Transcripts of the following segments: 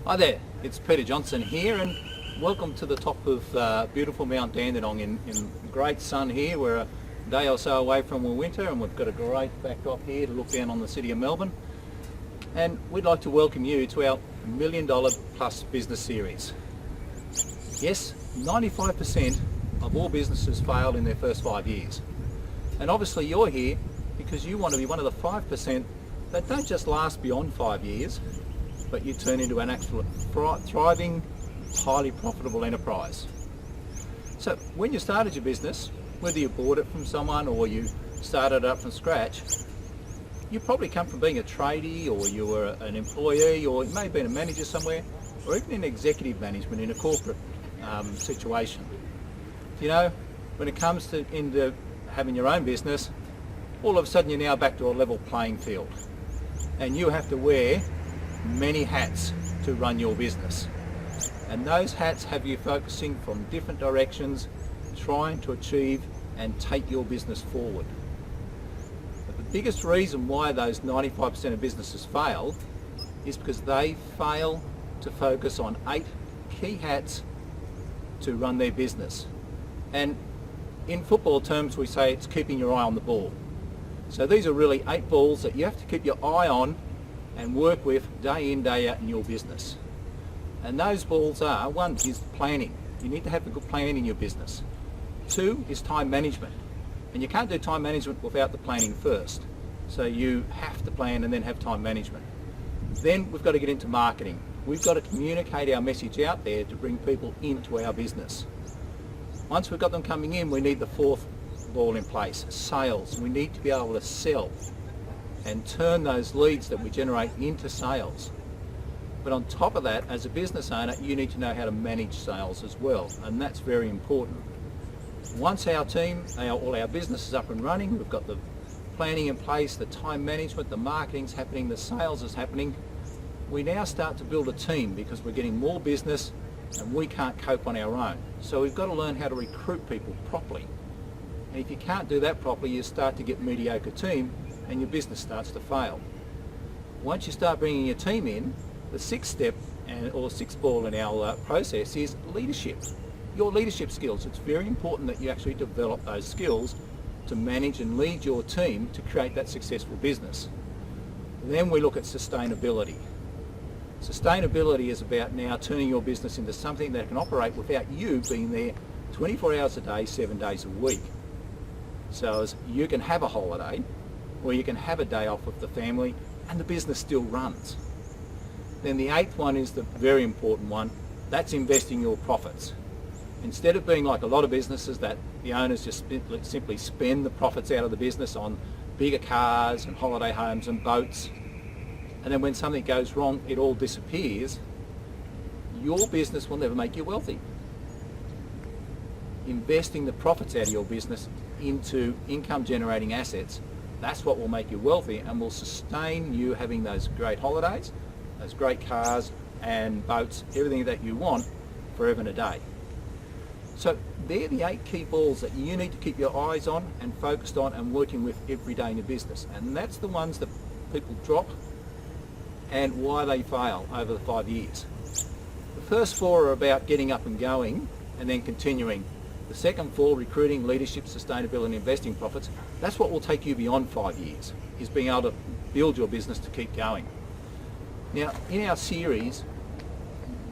Hi there, it's Peter Johnson here and welcome to the top of beautiful Mount Dandenong in great sun here. We're a day or so away from winter and we've got a great backdrop here to look down on the city of Melbourne. And we'd like to welcome you to our $1 Million Plus Business Series. Yes, 95% of all businesses fail in their first 5 years. And obviously you're here because you want to be one of the 5% that don't just last beyond 5 years, but you turn into an actual thriving, highly profitable enterprise. So when you started your business, whether you bought it from someone or you started it up from scratch, you probably come from being a tradie, or you were an employee, or you may have been a manager somewhere, or even in executive management in a corporate situation. You know, when it comes to into having your own business, all of a sudden you're now back to a level playing field, and you have to wear many hats to run your business, and those hats have you focusing from different directions, trying to achieve and take your business forward. But the biggest reason why those 95% of businesses fail is because they fail to focus on 8 key hats to run their business. And in football terms we say it's keeping your eye on the ball. So these are really 8 balls that you have to keep your eye on and work with day in, day out in your business. And those balls are, 1 is planning. You need to have a good plan in your business. 2 is time management. And you can't do time management without the planning first. So you have to plan and then have time management. Then we've got to get into marketing. We've got to communicate our message out there to bring people into our business. Once we've got them coming in, we need the 4th ball in place, sales. We need to be able to sell and turn those leads that we generate into sales. But on top of that, as a business owner, you need to know how to manage sales as well, and that's very important. Once our team, all our business is up and running, we've got the planning in place, the time management, the marketing's happening, the sales is happening, we now start to build a team because we're getting more business and we can't cope on our own. So we've got to learn how to recruit people properly. And if you can't do that properly, you start to get a mediocre team and your business starts to fail. Once you start bringing your team in, the 6th step, or 6th ball in our process, is leadership. Your leadership skills. It's very important that you actually develop those skills to manage and lead your team to create that successful business. Then we look at sustainability. Sustainability is about now turning your business into something that can operate without you being there 24 hours a day, 7 days a week. So as you can have a holiday, or you can have a day off with the family and the business still runs. Then the 8th one is the very important one. That's investing your profits. Instead of being like a lot of businesses that the owners just simply spend the profits out of the business on bigger cars and holiday homes and boats, and then when something goes wrong it all disappears, your business will never make you wealthy. Investing the profits out of your business into income generating assets, that's what will make you wealthy and will sustain you having those great holidays, those great cars and boats, everything that you want forever and a day. So they're the 8 key balls that you need to keep your eyes on and focused on and working with every day in your business. And that's the ones that people drop and why they fail over the 5 years. The first 4 are about getting up and going and then continuing. The second 4, recruiting, leadership, sustainability and investing profits, that's what will take you beyond 5 years, is being able to build your business to keep going. Now, in our series,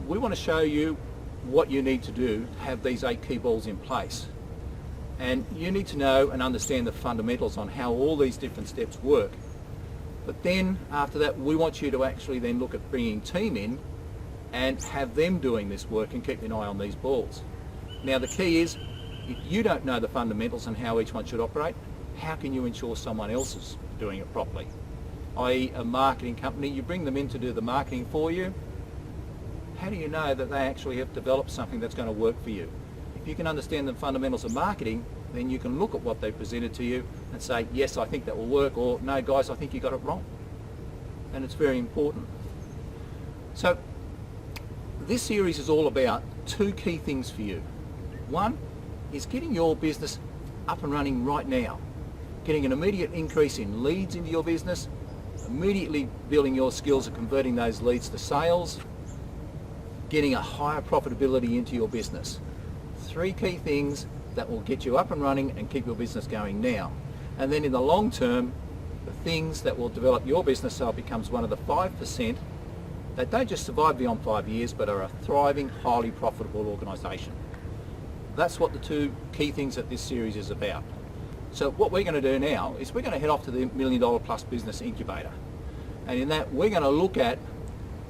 we want to show you what you need to do to have these 8 key balls in place. And you need to know and understand the fundamentals on how all these different steps work. But then, after that, we want you to actually then look at bringing team in and have them doing this work and keep an eye on these balls. Now, the key is, if you don't know the fundamentals and how each one should operate, how can you ensure someone else is doing it properly? i.e. a marketing company, you bring them in to do the marketing for you. How do you know that they actually have developed something that's going to work for you? If you can understand the fundamentals of marketing, then you can look at what they presented to you and say, yes, I think that will work, or no guys, I think you got it wrong. And it's very important. So this series is all about 2 key things for you. 1 is getting your business up and running right now, getting an immediate increase in leads into your business, immediately building your skills of converting those leads to sales, getting a higher profitability into your business. 3 key things that will get you up and running and keep your business going now. And then in the long term, the things that will develop your business so it becomes one of the 5% that don't just survive beyond 5 years but are a thriving, highly profitable organisation. That's what the 2 key things that this series is about. So what we're going to do now is we're going to head off to the $1 Million Plus Business Incubator. And in that we're going to look at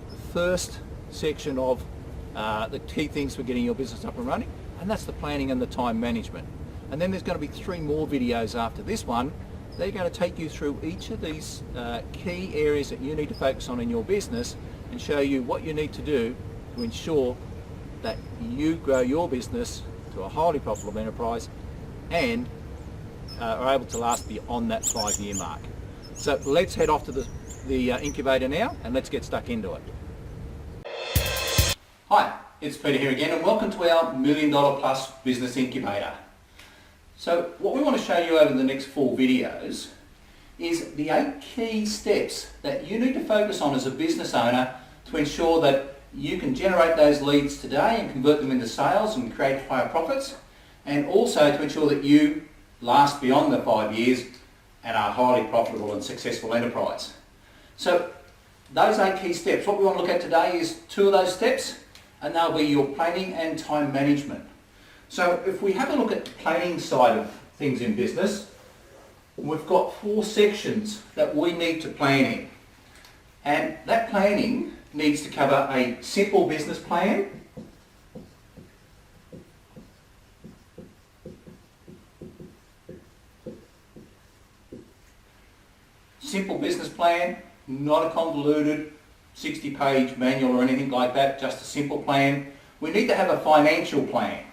the first section of the key things for getting your business up and running, and that's the planning and the time management. And then there's going to be 3 more videos after this one. They're going to take you through each of these key areas that you need to focus on in your business and show you what you need to do to ensure that you grow your business to a highly profitable enterprise and are able to last beyond that 5-year mark. So let's head off to the incubator now and let's get stuck into it. Hi, it's Peter here again and welcome to our $1 Million Plus Business Incubator. So what we want to show you over the next 4 videos is the 8 key steps that you need to focus on as a business owner to ensure that you can generate those leads today and convert them into sales and create higher profits, and also to ensure that you last beyond the 5 years and are a highly profitable and successful enterprise. So those 8 key steps, what we want to look at today is 2 of those steps, and they'll be your planning and time management. So if we have a look at the planning side of things in business, we've got 4 sections that we need to plan in. And that planning needs to cover a simple business plan, not a convoluted 60-page manual or anything like that, just a simple plan. We need to have a financial plan.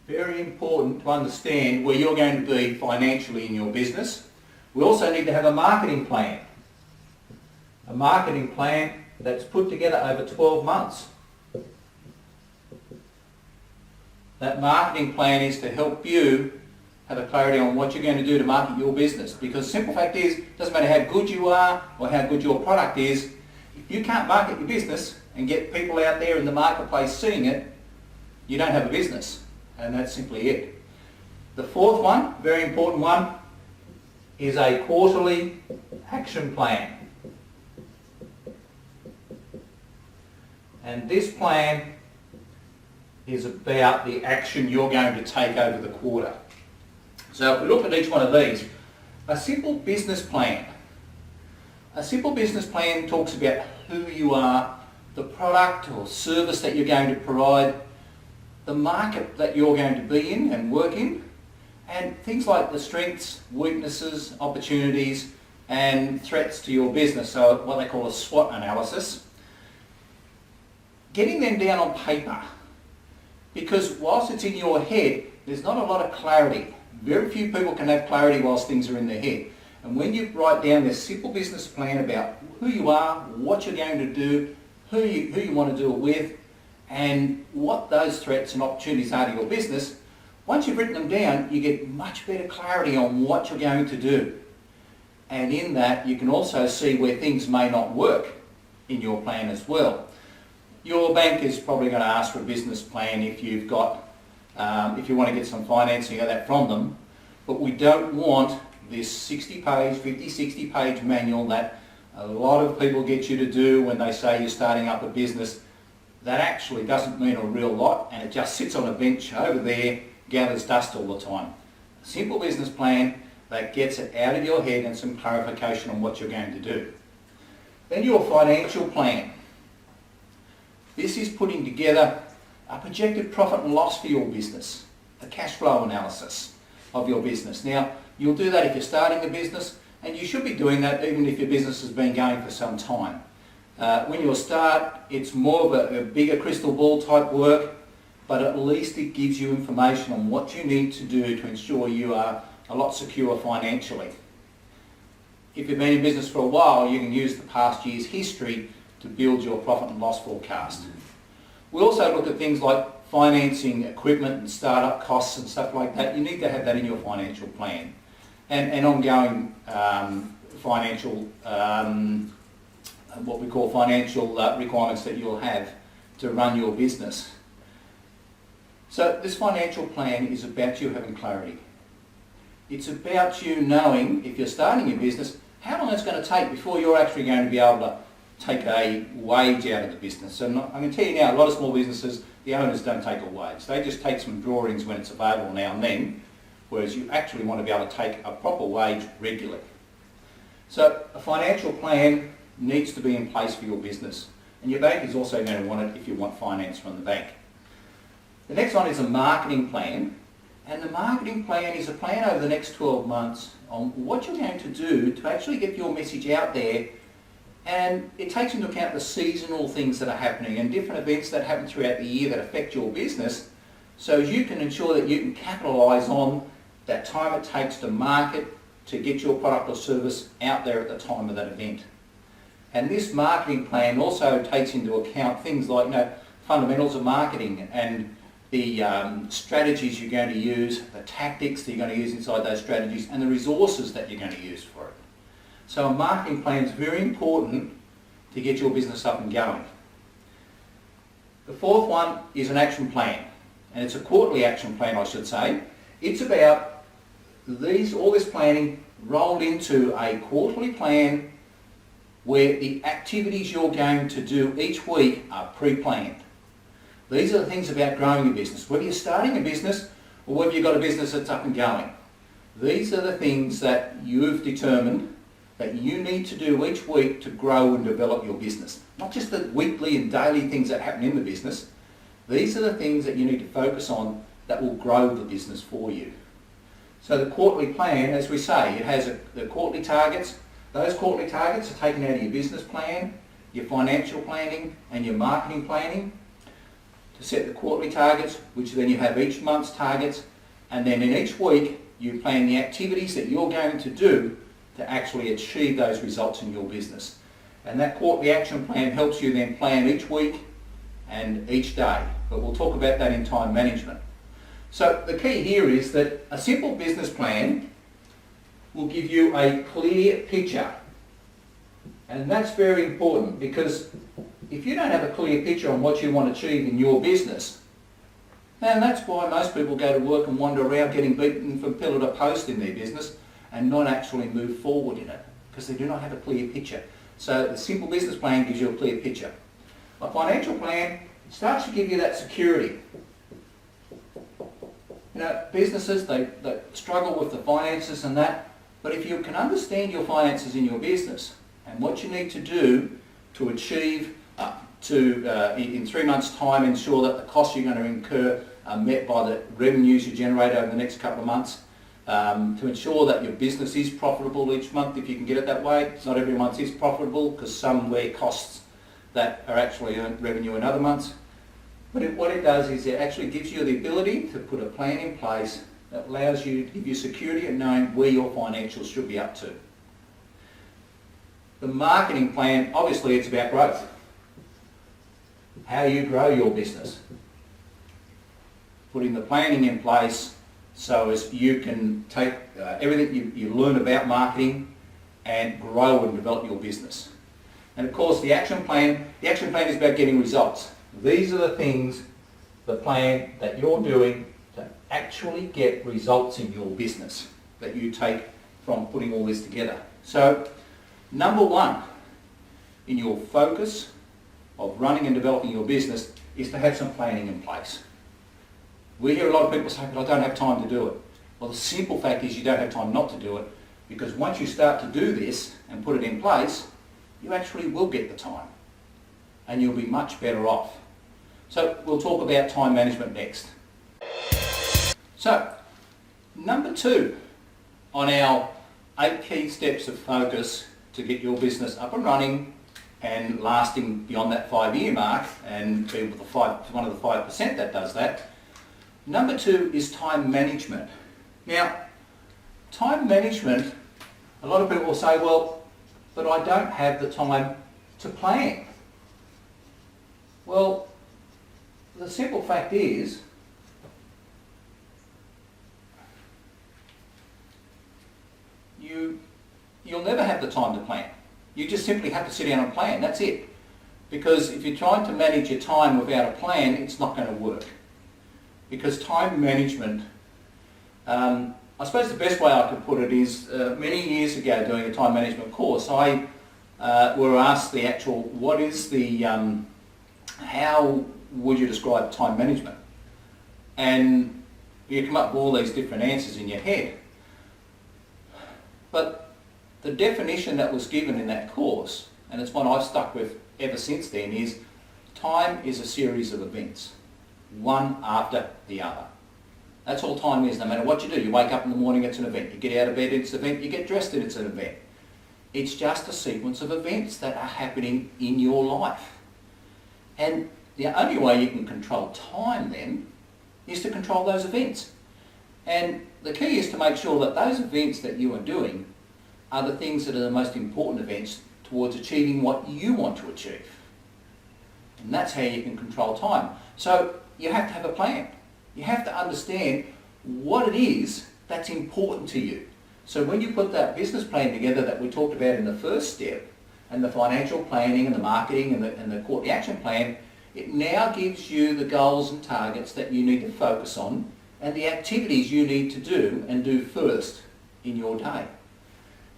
Very important to understand where you're going to be financially in your business. We also need to have a marketing plan. A marketing plan that's put together over 12 months. That marketing plan is to help you have a clarity on what you're going to do to market your business. Because the simple fact is, it doesn't matter how good you are or how good your product is, if you can't market your business and get people out there in the marketplace seeing it, you don't have a business. And that's simply it. The 4th one, very important one, is a quarterly action plan. And this plan is about the action you're going to take over the quarter. So if we look at each one of these, a simple business plan. A simple business plan talks about who you are, the product or service that you're going to provide, the market that you're going to be in and work in, and things like the strengths, weaknesses, opportunities and threats to your business, so what they call a SWOT analysis. Getting them down on paper, because whilst it's in your head, there's not a lot of clarity. Very few people can have clarity whilst things are in their head. And when you write down this simple business plan about who you are, what you're going to do, who you want to do it with, and what those threats and opportunities are to your business, once you've written them down, you get much better clarity on what you're going to do. And in that, you can also see where things may not work in your plan as well. Your bank is probably going to ask for a business plan if you've got, if you want to get some financing of that from them, but we don't want this 60-page, 50, 60-page manual that a lot of people get you to do when they say you're starting up a business. That actually doesn't mean a real lot, and it just sits on a bench over there, gathers dust all the time. A simple business plan that gets it out of your head and some clarification on what you're going to do. Then your financial plan. This is putting together a projected profit and loss for your business, a cash flow analysis of your business. Now, you'll do that if you're starting a business, and you should be doing that even if your business has been going for some time. When you start, it's more of a bigger crystal ball type work, but at least it gives you information on what you need to do to ensure you are a lot secure financially. If you've been in business for a while, you can use the past year's history to build your profit and loss forecast. We also look at things like financing equipment and startup costs and stuff like that. You need to have that in your financial plan. and ongoing financial, what we call financial requirements that you'll have to run your business. So this financial plan is about you having clarity. It's about you knowing, if you're starting your business, how long it's going to take before you're actually going to be able to take a wage out of the business. So I can tell you now, a lot of small businesses, the owners don't take a wage. They just take some drawings when it's available now and then, whereas you actually want to be able to take a proper wage regularly. So a financial plan needs to be in place for your business. And your bank is also going to want it if you want finance from the bank. The next one is a marketing plan. And the marketing plan is a plan over the next 12 months on what you're going to do to actually get your message out there. And it takes into account the seasonal things that are happening and different events that happen throughout the year that affect your business, so you can ensure that you can capitalise on that time it takes to market, to get your product or service out there at the time of that event. And this marketing plan also takes into account things like fundamentals of marketing and the strategies you're going to use, the tactics that you're going to use inside those strategies, and the resources that you're going to use for it. So a marketing plan is very important to get your business up and going. The fourth one is an action plan, and it's a quarterly action plan, I should say. It's about all this planning rolled into a quarterly plan where the activities you're going to do each week are pre-planned. These are the things about growing your business, whether you're starting a business or whether you've got a business that's up and going. These are the things that you've determined that you need to do each week to grow and develop your business. Not just the weekly and daily things that happen in the business. These are the things that you need to focus on that will grow the business for you. So the quarterly plan, as we say, it has the quarterly targets. Those quarterly targets are taken out of your business plan, your financial planning and your marketing planning to set the quarterly targets, which then you have each month's targets, and then in each week you plan the activities that you're going to do to actually achieve those results in your business. And that quarterly action plan helps you then plan each week and each day. But we'll talk about that in time management. So the key here is that a simple business plan will give you a clear picture. And that's very important, because if you don't have a clear picture on what you want to achieve in your business, then that's why most people go to work and wander around getting beaten from pillar to post in their business and not actually move forward in it, because they do not have a clear picture. So the simple business plan gives you a clear picture. A financial plan starts to give you that security. Businesses, they struggle with the finances and that, but if you can understand your finances in your business and what you need to do to achieve, in 3 months' time, ensure that the costs you're going to incur are met by the revenues you generate over the next couple of months, to ensure that your business is profitable each month if you can get it that way. Not every month is profitable, because some wear costs that are actually earned revenue in other months. But what it does is it actually gives you the ability to put a plan in place that allows you to give you security in knowing where your financials should be up to. The marketing plan, obviously it's about growth. How you grow your business. Putting the planning in place so as you can take everything you learn about marketing and grow and develop your business. And of course the action plan is about getting results. These are the things, the plan that you're doing to actually get results in your business that you take from putting all this together. So number one in your focus of running and developing your business is to have some planning in place. We hear a lot of people say, but I don't have time to do it. Well, the simple fact is you don't have time not to do it, because once you start to do this and put it in place, you actually will get the time and you'll be much better off. So we'll talk about time management next. So, number 2 on our 8 key steps of focus to get your business up and running and lasting beyond that 5-year mark, and be one of the 5% that does that. Number 2 is time management. Now, time management, a lot of people will say, well, but I don't have the time to plan. Well, the simple fact is, you'll never have the time to plan. You just simply have to sit down and plan, that's it. Because if you're trying to manage your time without a plan, it's not going to work. Because time management, I suppose the best way I could put it is, many years ago doing a time management course, I were asked the actual, what is the, how would you describe time management? And you come up with all these different answers in your head. But the definition that was given in that course, and it's one I've stuck with ever since then, is time is a series of events, one after the other. That's all time is, no matter what you do. You wake up in the morning, it's an event. You get out of bed, it's an event. You get dressed, it's an event. It's just a sequence of events that are happening in your life. And the only way you can control time then is to control those events. And the key is to make sure that those events that you are doing are the things that are the most important events towards achieving what you want to achieve. And that's how you can control time. So you have to have a plan. You have to understand what it is that's important to you. So when you put that business plan together that we talked about in the first step, and the financial planning and the marketing and the quarterly action plan, it now gives you the goals and targets that you need to focus on and the activities you need to do and do first in your day.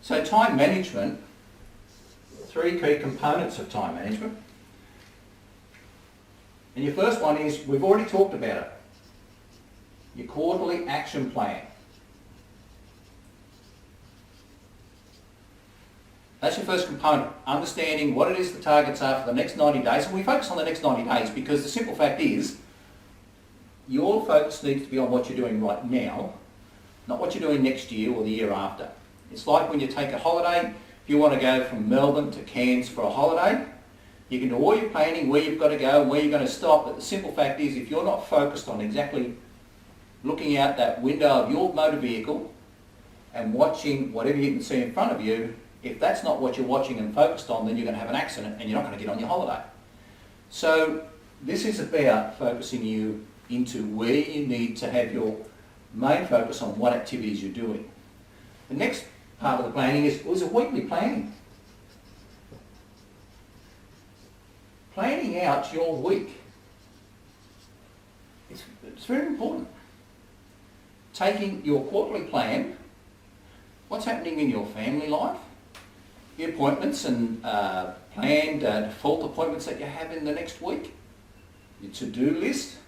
So time management, three key components of time management. And your first one is, we've already talked about it, your quarterly action plan. That's your first component, understanding what it is the targets are for the next 90 days. And we focus on the next 90 days because the simple fact is, your focus needs to be on what you're doing right now, not what you're doing next year or the year after. It's like when you take a holiday. If you want to go from Melbourne to Cairns for a holiday, you can do all your planning, where you've got to go and where you're going to stop, but the simple fact is, if you're not focused on exactly looking out that window of your motor vehicle and watching whatever you can see in front of you, if that's not what you're watching and focused on, then you're going to have an accident and you're not going to get on your holiday. So this is about focusing you into where you need to have your main focus on what activities you're doing. The next part of the planning is a weekly planning. Planning out your week. It's very important. Taking your quarterly plan, what's happening in your family life, the appointments and planned default appointments that you have in the next week, your to-do list,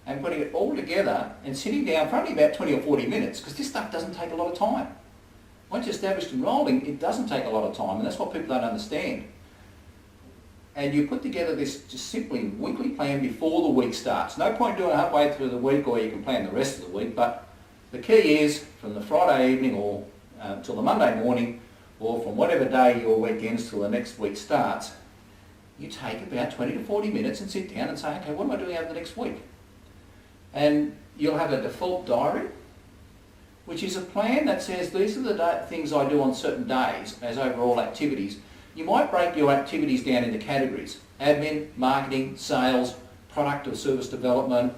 and putting it all together and sitting down for only about 20 or 40 minutes, because this stuff doesn't take a lot of time. Once you're established and rolling, it doesn't take a lot of time, and that's what people don't understand. And you put together this just simply weekly plan before the week starts. No point doing it halfway through the week, or you can plan the rest of the week, but the key is from the Friday evening or till the Monday morning, or from whatever day your week ends till the next week starts, you take about 20 to 40 minutes and sit down and say, okay, what am I doing over the next week? And you'll have a default diary, which is a plan that says these are the things I do on certain days as overall activities. You might break your activities down into categories: admin, marketing, sales, product or service development,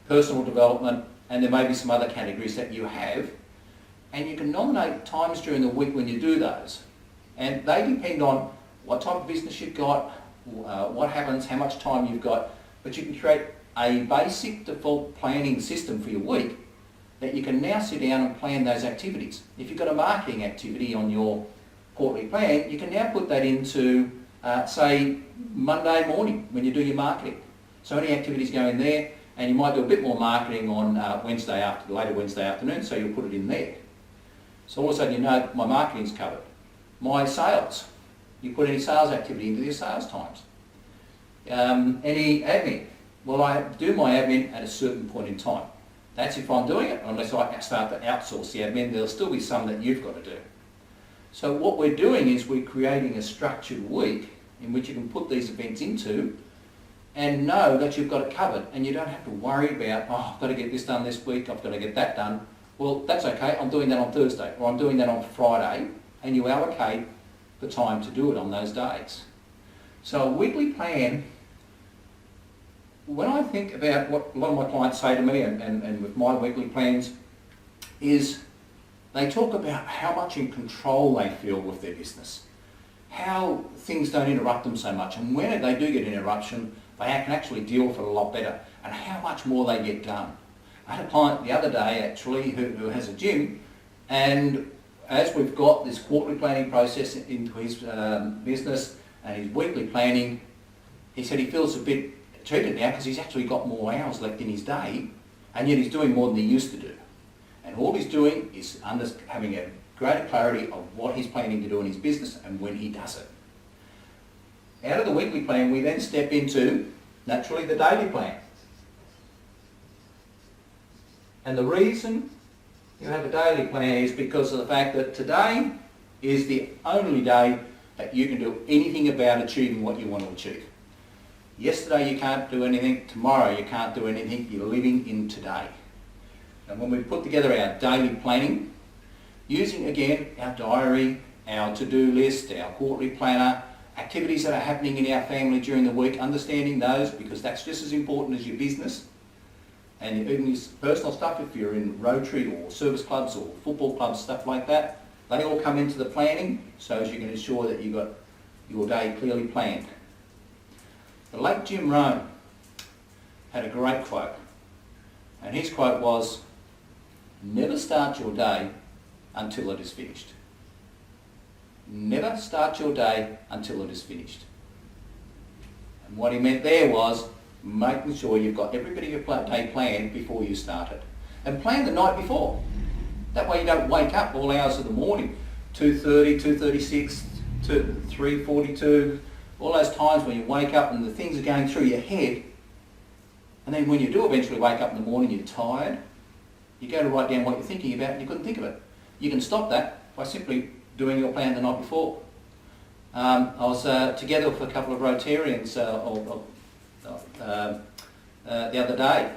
personal development, and there may be some other categories that you have. And you can nominate times during the week when you do those. And they depend on what type of business you've got, what happens, how much time you've got, but you can create a basic default planning system for your week that you can now sit down and plan those activities. If you've got a marketing activity on your quarterly plan, you can now put that into, say, Monday morning when you do your marketing. So any activities go in there, and you might do a bit more marketing on later Wednesday afternoon, so you'll put it in there. So all of a sudden you know my marketing's covered. My sales, you put any sales activity into your sales times. Any admin, well, I do my admin at a certain point in time. That's if I'm doing it, unless I start to outsource the admin, there'll still be some that you've got to do. So what we're doing is we're creating a structured week in which you can put these events into and know that you've got it covered, and you don't have to worry about, oh, I've got to get this done this week, I've got to get that done. Well, that's okay, I'm doing that on Thursday, or I'm doing that on Friday, and you allocate the time to do it on those days. So a weekly plan, when I think about what a lot of my clients say to me and with my weekly plans, is they talk about how much in control they feel with their business, how things don't interrupt them so much, and when they do get an interruption, they can actually deal with it a lot better, and how much more they get done. I had a client the other day actually who has a gym, and as we've got this quarterly planning process into his business and his weekly planning, he said he feels a bit cheated now because he's actually got more hours left in his day, and yet he's doing more than he used to do. And all he's doing is having a greater clarity of what he's planning to do in his business and when he does it. Out of the weekly plan, we then step into, naturally, the daily plan. And the reason you have a daily plan is because of the fact that today is the only day that you can do anything about achieving what you want to achieve. Yesterday you can't do anything, tomorrow you can't do anything, you're living in today. And when we put together our daily planning, using again our diary, our to-do list, our quarterly planner, activities that are happening in our family during the week, understanding those because that's just as important as your business. And even your personal stuff, if you're in Rotary or service clubs or football clubs, stuff like that, they all come into the planning so as you can ensure that you've got your day clearly planned. The late Jim Rohn had a great quote, and his quote was, "Never start your day until it is finished." Never start your day until it is finished. And what he meant there was making sure you've got every bit of your day planned before you start it. And plan the night before. That way you don't wake up all hours of the morning, 2:30, 2:36, 3:42, all those times when you wake up and the things are going through your head. And then when you do eventually wake up in the morning, you're tired. You go to write down what you're thinking about and you couldn't think of it. You can stop that by simply doing your plan the night before. I was together with a couple of Rotarians the other day,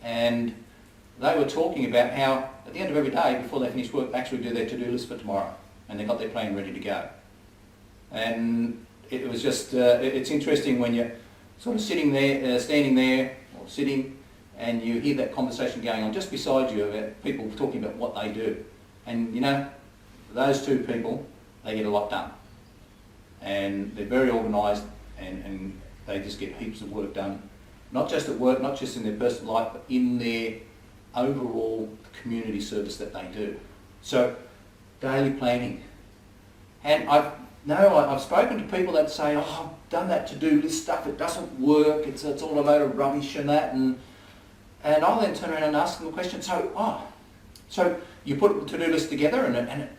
and they were talking about how at the end of every day before they finish work they actually do their to-do list for tomorrow, and they've got their plan ready to go. And it was just, it's interesting when you're sort of sitting there, standing there or sitting, and you hear that conversation going on just beside you about people talking about what they do. And you know, those two people, they get a lot done. And they're very organised, and they just get heaps of work done. Not just at work, not just in their personal life, but in their overall community service that they do. So, daily planning. And I've spoken to people that say, "Oh, I've done that to-do list stuff, it doesn't work, it's all a load of rubbish and that," and I'll then turn around and ask them a question, so you put the to-do list together and it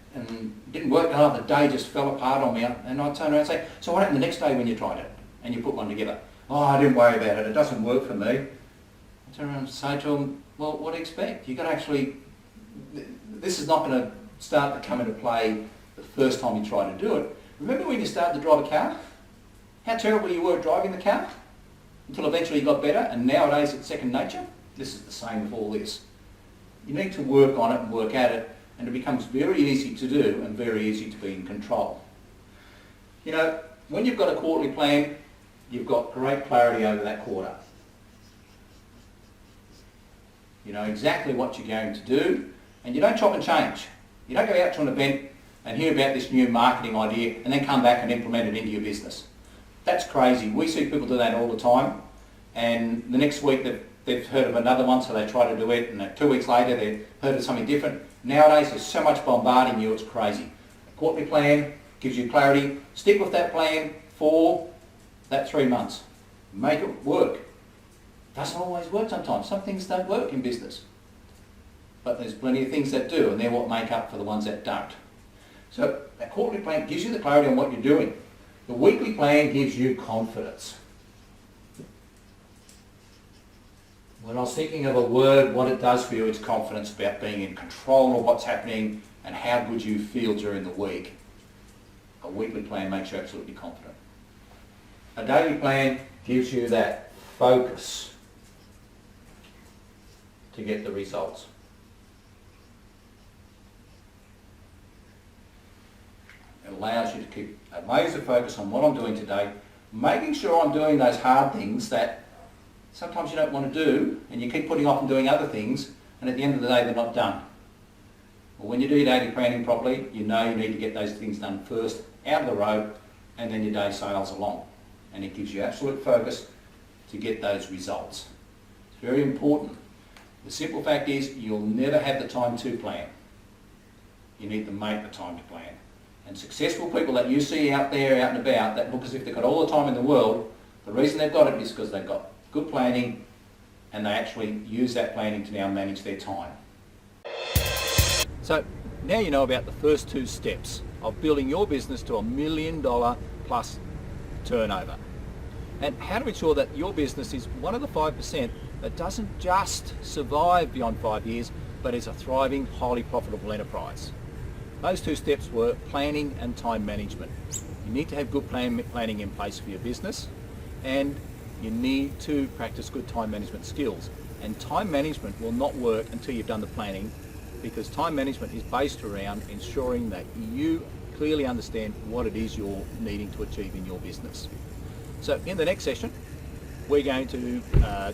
didn't work, the day just fell apart on me, and I turn around and say, "So what happened the next day when you tried it and you put one together?" "Oh, I didn't worry about it, it doesn't work for me." I turn around and say to them, "Well, what do you expect? You've got to actually, this is not going to start to come into play the first time you try to do it. Remember when you started to drive a car? How terrible you were driving the car? Until eventually you got better, and nowadays it's second nature? This is the same with all this. You need to work on it and work at it, and it becomes very easy to do and very easy to be in control. You know, when you've got a quarterly plan, you've got great clarity over that quarter. You know exactly what you're going to do, and you don't chop and change. You don't go out to an event and hear about this new marketing idea and then come back and implement it into your business. That's crazy. We see people do that all the time, and the next week they've heard of another one, so they try to do it, and 2 weeks later they've heard of something different. Nowadays there's so much bombarding you, it's crazy. A quarterly plan gives you clarity. Stick with that plan for that 3 months. Make it work. Doesn't always work sometimes. Some things don't work in business. But there's plenty of things that do, and they're what make up for the ones that don't. So that quarterly plan gives you the clarity on what you're doing. The weekly plan gives you confidence. When I was thinking of a word, what it does for you, it's confidence about being in control of what's happening and how good you feel during the week. A weekly plan makes you absolutely confident. A daily plan gives you that focus to get the results. It allows you to keep a laser focus on what I'm doing today, making sure I'm doing those hard things that sometimes you don't want to do, and you keep putting off and doing other things, and at the end of the day they're not done. Well, when you do your daily planning properly, you know you need to get those things done first, out of the road, and then your day sails along. And it gives you absolute focus to get those results. It's very important. The simple fact is you'll never have the time to plan. You need to make the time to plan. And successful people that you see out there, out and about, that look as if they've got all the time in the world, the reason they've got it is because they've got good planning and they actually use that planning to now manage their time. So now you know about the first 2 steps of building your business to $1 million plus turnover. And how to ensure that your business is one of the 5% that doesn't just survive beyond 5 years, but is a thriving, highly profitable enterprise. Those 2 steps were planning and time management. You need to have good planning in place for your business, and you need to practice good time management skills. And time management will not work until you've done the planning, because time management is based around ensuring that you clearly understand what it is you're needing to achieve in your business. So in the next session, we're going to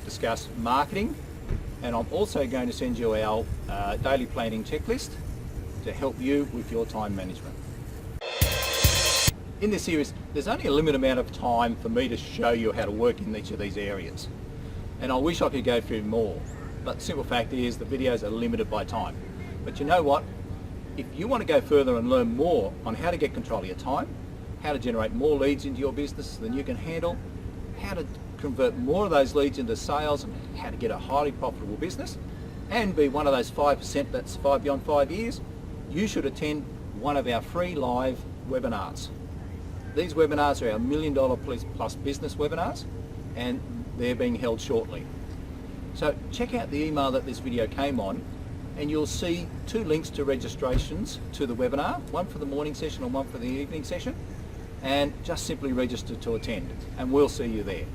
discuss marketing, and I'm also going to send you our daily planning checklist to help you with your time management. In this series, there's only a limited amount of time for me to show you how to work in each of these areas. And I wish I could go through more, but the simple fact is the videos are limited by time. But you know what? If you want to go further and learn more on how to get control of your time, how to generate more leads into your business than you can handle, how to convert more of those leads into sales, and how to get a highly profitable business, and be one of those 5% that survive beyond 5 years, you should attend one of our free live webinars. These webinars are our $1 million plus business webinars, and they're being held shortly. So check out the email that this video came on, and you'll see 2 links to registrations to the webinar, one for the morning session and one for the evening session, and just simply register to attend, and we'll see you there.